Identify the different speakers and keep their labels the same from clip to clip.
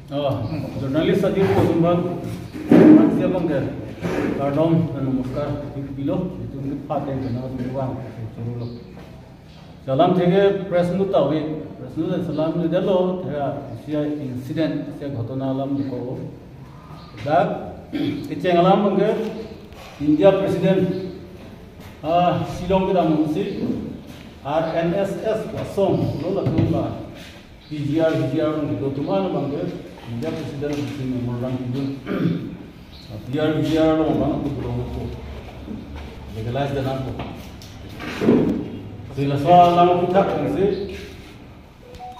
Speaker 1: Jurnalis Sadir Kozumban Manusia Bangga Kardom dan Namaskar Bilo itu ini paten kenal uang curulo salam থেকে press nu tawi press nu salam nu dalo thera sia incident sia ঘটনা alam ko dak keceng alam bangga India President Shillong ke dalam musik RNSS kosong lo la tuba PGR itu tu mana bangga India Presiden di memorandum itu PGR lo bang aku belum aku legalize dan aku sila soal lama kita kan sih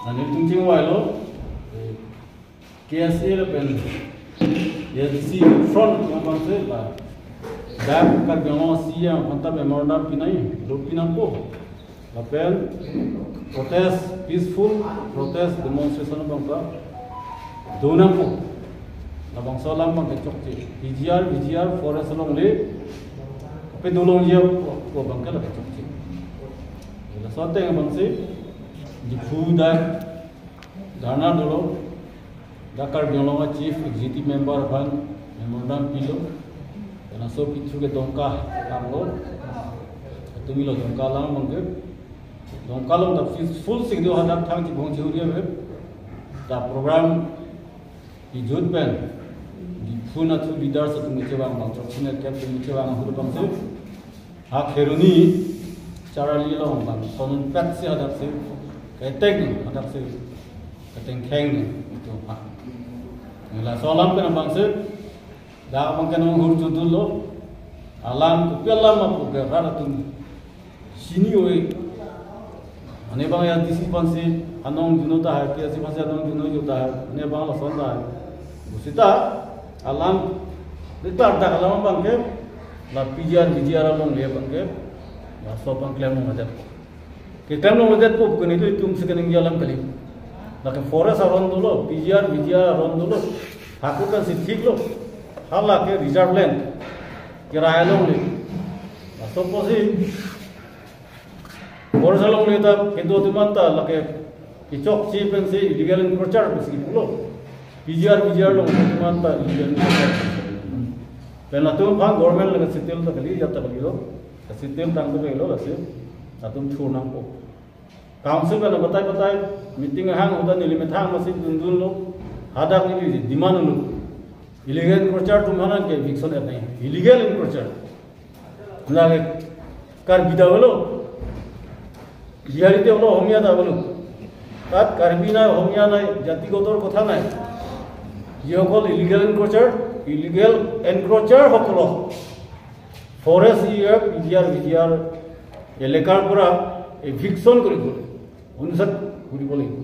Speaker 1: nanti tunggu wailo KSA le pen ya si front yang bang sih lah dah kan bilang siang mantap memorandum pinai lo pinampo Apel, protest, peaceful protest demonstration bangka, dona po, abang salam bangka cokci, VGR forest long le, ape dolong dia po bangka la cokci. Ila sote yang bangsi, di fuda, dana dolo, dakar biolong chief executive member bang, memorandum pilo, dan aso pitu ke dongka kamlo, tumi lo dongka lang bangka. Donc kalau tak full singdio hadap thang ci bong jiuria be ta program di jodben di funa tu leaders tu ngechewang bang chokchine cap tu ngechewang huru bang se ha kheruni charali lo bang sonun pet se hadap se keteng hadap se keteng kheng itu ha ngela solam kan bang se da bang kan hur judul lo alam ku pelam apu ga tu sini oi ane bang ya disi pansi anong juno ta hai kiasi pansi anong juno juta hai ane bang la sonda hai busita alam dekar dak alam bang ke la PGR long le bang ke ya so bang klem mo madat ke klem mo madat ko kuni tu tum sekening alam kali la ke forest aron dolo PGR aron dolo haku kan si thik lo hala ke reserve land kiraya long le so posi Borsalong leta kendo tumanta lake kicok si pensi illegal encroacher meski pulo PGR long tumanta illegal encroacher pena tu bang government lage sitel ta kali jata kali lo sitel tang to lo ase atum thunang ko council ka batai meeting hang uda nili methang masi dundun lo hadak ni demand lo illegal encroacher tumana ke eviction er nahi illegal encroacher lage kar bidawalo বিহারিতে হলো হোমিয়া দা বলুন তাত কার্বি নাই হোমিয়া নাই জাতিগতর কথা নাই যিসকল ইলিগেল এনক্রোচার সকল ফরেস্ট PGR এলেকাৰ পৰা এভিকশন কৰিব অনুসাত কৰিব লাগিব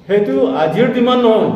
Speaker 1: সেইটো আজিৰ ডিমাণ্ড নহয়